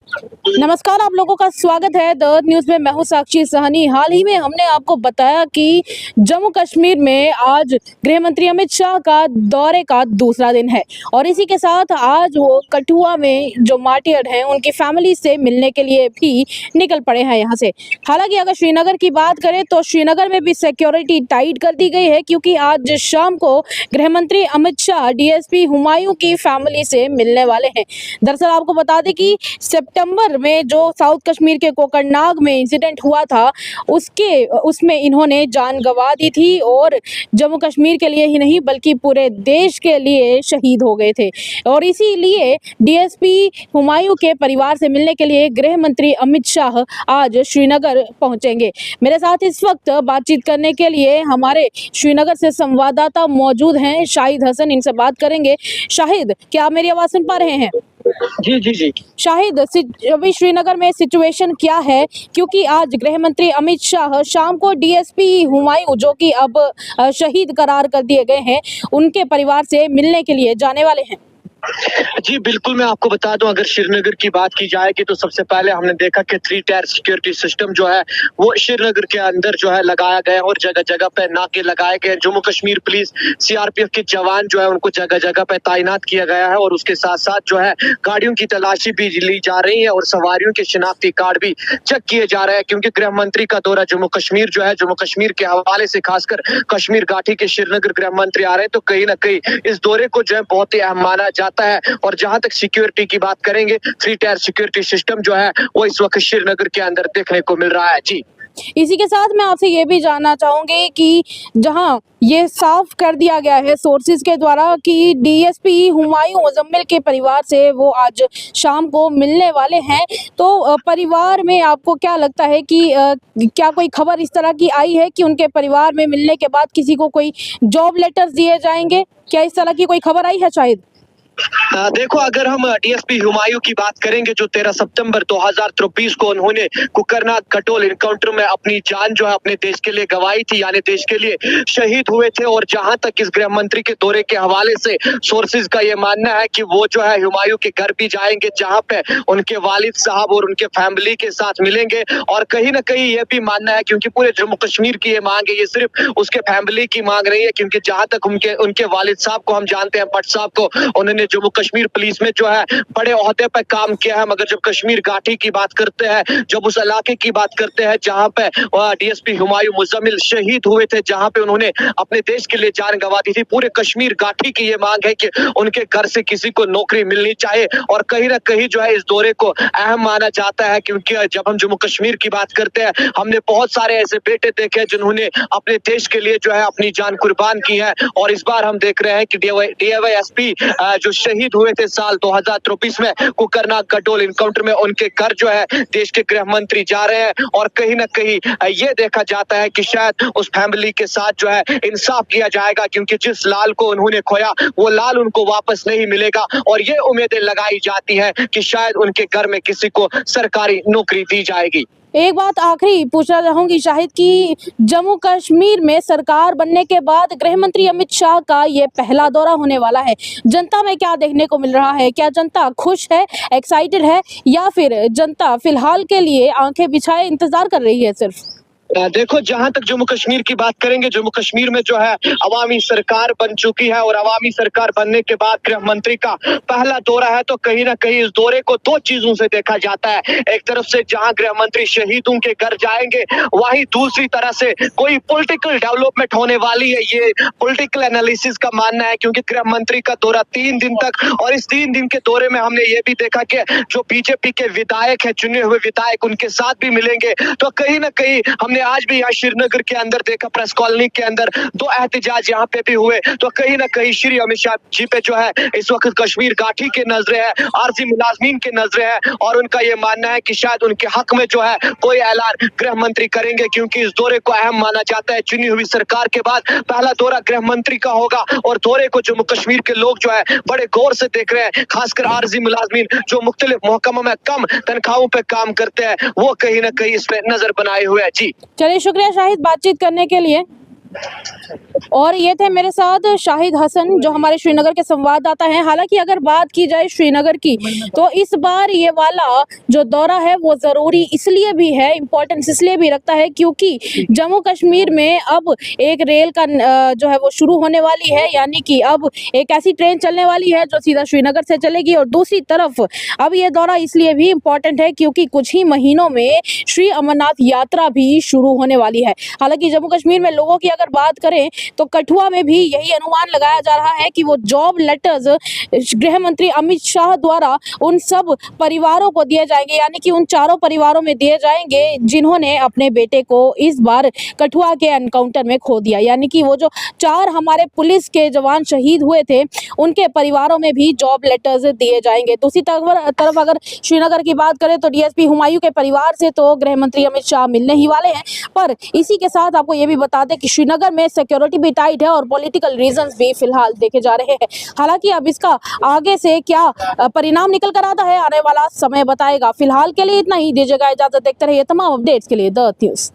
नमस्कार, आप लोगों का स्वागत है द न्यूज़ में। मैं हूं साक्षी सहनी। हाल ही में हमने आपको बताया कि जम्मू कश्मीर में आज गृह मंत्री अमित शाह का दौरे का दूसरा दिन है और इसी के साथ आज वो कठुआ में जो मार्टियर हैं उनकी फैमिली से मिलने के लिए भी निकल पड़े हैं यहाँ से। हालांकि अगर श्रीनगर की बात करें तो श्रीनगर में भी सिक्योरिटी टाइट कर दी गई है, क्योंकि आज शाम को गृह मंत्री अमित शाह डीएसपी हुमायूं की फैमिली से मिलने वाले हैं। दरअसल आपको बता दें कि सितंबर में जो साउथ कश्मीर के कोकरनाग में इंसिडेंट हुआ था उसमें इन्होंने जान गंवा दी थी और जम्मू कश्मीर के लिए ही नहीं बल्कि पूरे देश के लिए शहीद हो गए थे। और इसीलिए डीएसपी हुमायूं के परिवार से मिलने के लिए गृह मंत्री अमित शाह आज श्रीनगर पहुंचेंगे। मेरे साथ इस वक्त बातचीत करने के लिए हमारे श्रीनगर से संवाददाता मौजूद हैं, शाहिद हसन। इनसे बात करेंगे। शाहिद, क्या आप मेरी आवाज सुन पा रहे हैं? जी जी जी। शाहिद, अभी श्रीनगर में सिचुएशन क्या है, क्योंकि आज गृह मंत्री अमित शाह शाम को डीएसपी हुमायूं जो कि अब शहीद करार कर दिए गए हैं उनके परिवार से मिलने के लिए जाने वाले हैं। जी बिल्कुल, मैं आपको बता दूं, अगर श्रीनगर की बात की जाएगी तो सबसे पहले हमने देखा कि 3 टायर सिक्योरिटी सिस्टम जो है वो श्रीनगर के अंदर जो है लगाया गया और जगह जगह पे नाके लगाए गए। जम्मू कश्मीर पुलिस सीआरपीएफ के जवान जो है उनको जगह जगह पे तैनात किया गया है और उसके साथ साथ जो है गाड़ियों की तलाशी भी ली जा रही है और सवारियों के शिनाख्ती कार्ड भी चेक किए जा रहे हैं, क्योंकि गृह मंत्री का दौरा जम्मू कश्मीर जो है, जम्मू कश्मीर के हवाले से खासकर कश्मीर घाटी के श्रीनगर गृह मंत्री आ रहे हैं, तो कहीं ना कहीं इस दौरे को जो है बहुत ही अहम माना जाता है। और जहां तक सिक्योरिटी की बात करेंगे, 3 टायर सिक्योरिटी सिस्टम जो है वो इस वक्त श्रीनगर के अंदर देखने को मिल रहा है। जी, इसी के साथ मैं आपसे ये भी जानना चाहूंगी कि जहां ये साफ कर दिया गया है सोर्सेज के द्वारा कि डीएसपी हुमायूं मुजम्मिल के परिवार से वो आज शाम को मिलने वाले हैं, तो परिवार में आपको क्या लगता है कि क्या कोई खबर इस तरह की आई है कि उनके परिवार में मिलने के बाद किसी को कोई जॉब लेटर्स दिए जाएंगे? क्या इस तरह की कोई खबर आई है? शायद देखो, अगर हम डीएसपी हुमायूं की बात करेंगे, जो 13 सितंबर 2023 को उन्होंने कुकरनाग कटोल इनकाउंटर में अपनी जान जो है अपने देश के लिए गंवाई थी, यानी देश के लिए शहीद हुए थे। और जहां तक इस गृह मंत्री के दौरे के हवाले से सोर्सेज का ये मानना है कि वो जो है हुमायूं के घर भी जाएंगे, जहां पे उनके वालिद साहब और उनके फैमिली के साथ मिलेंगे। और कहीं ना कहीं ये भी मानना है, क्योंकि पूरे जम्मू कश्मीर की ये मांग है, ये सिर्फ उसके फैमिली की मांग नहीं है, क्योंकि जहां तक उनके वालिद साहब को हम जानते हैं, भट्ट साहब को, उन्होंने जम्मू कश्मीर पुलिस में जो है बड़े ओहदे पर काम किया है। मगर जब कश्मीर घाटी की बात करते हैं, जब उस इलाके की बात करते हैं जहां पे डीएसपी हुमायूं मुजम्मिल शहीद हुए थे, जहां पे उन्होंने अपने देश के लिए जान गंवा दी थी, पूरे कश्मीर घाटी की ये मांग है कि उनके घर से किसी को नौकरी मिलनी चाहिए। और कहीं ना कहीं जो है इस दौरे को अहम माना जाता है, क्योंकि जब हम जम्मू कश्मीर की बात करते हैं, हमने बहुत सारे ऐसे बेटे देखे जिन्होंने अपने देश के लिए जो है अपनी जान कुर्बान की है। और इस बार हम देख रहे हैं कि डीवाईएसपी जो शहीद हुए थे साल 2023 में कुकरनाग कटोल इनकाउंटर में, उनके घर जो है देश के गृह मंत्री जा रहे हैं। और कहीं ना कहीं ये देखा जाता है कि शायद उस फैमिली के साथ जो है इंसाफ किया जाएगा, क्योंकि जिस लाल को उन्होंने खोया वो लाल उनको वापस नहीं मिलेगा। और ये उम्मीदें लगाई जाती है कि शायद उनके घर में किसी को सरकारी नौकरी दी जाएगी। एक बात आखिरी पूछना चाहूंगी शाहिद कि जम्मू कश्मीर में सरकार बनने के बाद गृह मंत्री अमित शाह का ये पहला दौरा होने वाला है। जनता में क्या देखने को मिल रहा है? क्या जनता खुश है, एक्साइटेड है, या फिर जनता फिलहाल के लिए आंखें बिछाए इंतजार कर रही है सिर्फ? देखो, जहां तक जम्मू कश्मीर की बात करेंगे, जम्मू कश्मीर में जो है अवामी सरकार बन चुकी है और अवामी सरकार बनने के बाद गृह मंत्री का पहला दौरा है, तो कहीं ना कहीं इस दौरे को 2 चीजों से देखा जाता है। एक तरफ से जहां गृह मंत्री शहीदों के घर जाएंगे, वहीं दूसरी तरह से कोई पॉलिटिकल डेवलपमेंट होने वाली है, ये पॉलिटिकल एनालिसिस का मानना है। क्योंकि गृह मंत्री का दौरा 3 दिन तक, और इस 3 दिन के दौरे में हमने ये भी देखा कि जो बीजेपी के विधायक है, चुने हुए विधायक, उनके साथ भी मिलेंगे। तो कहीं ना कहीं हमने आज भी यहाँ श्रीनगर के अंदर देखा, प्रेस कॉलोनी के अंदर 2 एहतजाज यहाँ पे भी हुए। तो कहीं ना कहीं श्री अमित शाह जी पे जो है इस वक्त कश्मीर घाटी के नजरे है, आरजी मुलाजमीन के नजरे है, और उनका ये मानना है कि शायद उनके हक में जो है कोई ऐलान गृह मंत्री करेंगे, क्योंकि इस दौरे को अहम माना जाता है। चुनी हुई सरकार के बाद पहला दौरा गृह मंत्री का होगा और दौरे को जम्मू कश्मीर के लोग जो है बड़े गौर से देख रहे हैं। खासकर आरजी मुलाजमीन जो मुख्तलिफ महकमों में कम तनख्वाहों पे काम करते हैं, वो कहीं ना कहीं इस पे नजर बनाए हुए है। जी चलिए, शुक्रिया शाहिद बातचीत करने के लिए। और ये थे मेरे साथ शाहिद हसन जो हमारे श्रीनगर के संवाददाता हैं। हालांकि अगर बात की जाए श्रीनगर की तो इस बार ये वाला जो दौरा है वो जरूरी इसलिए भी है, इम्पोर्टेंस इसलिए भी रखता है क्योंकि जम्मू कश्मीर में अब एक रेल का जो है वो शुरू होने वाली है, यानी कि अब एक ऐसी ट्रेन चलने वाली है जो सीधा श्रीनगर से चलेगी। और दूसरी तरफ अब ये दौरा इसलिए भी इम्पोर्टेंट है क्योंकि कुछ ही महीनों में श्री अमरनाथ यात्रा भी शुरू होने वाली है। हालांकि जम्मू कश्मीर में लोगों की अगर बात करें तो कठुआ में भी यही अनुमान लगाया जा रहा है कि वो जॉब लेटर्स गृह मंत्री अमित शाह द्वारा उन सब परिवारों को दिए जाएंगे, यानी कि उन चारों परिवारों में दिए जाएंगे जिन्होंने अपने बेटे को इस बार कठुआ के एनकाउंटर में खो दिया। यानी कि वो जो 4 हमारे पुलिस के जवान शहीद हुए थे उनके परिवारों में भी जॉब लेटर्स दिए जाएंगे। दूसरी तरफ अगर श्रीनगर की बात करें तो डीएसपी हुमायूं के परिवार से तो गृह मंत्री अमित शाह मिलने ही वाले हैं। पर इसी के साथ आपको ये भी बता दें कि श्रीनगर में सिक्योरिटी भी टाइट है और पॉलिटिकल रीजंस भी फिलहाल देखे जा रहे हैं। हालांकि अब इसका आगे से क्या परिणाम निकल कर आता है आने वाला समय बताएगा। फिलहाल के लिए इतना ही, दीजिएगा इजाजत। देखते रहिए तमाम अपडेट्स के लिए द न्यूज़।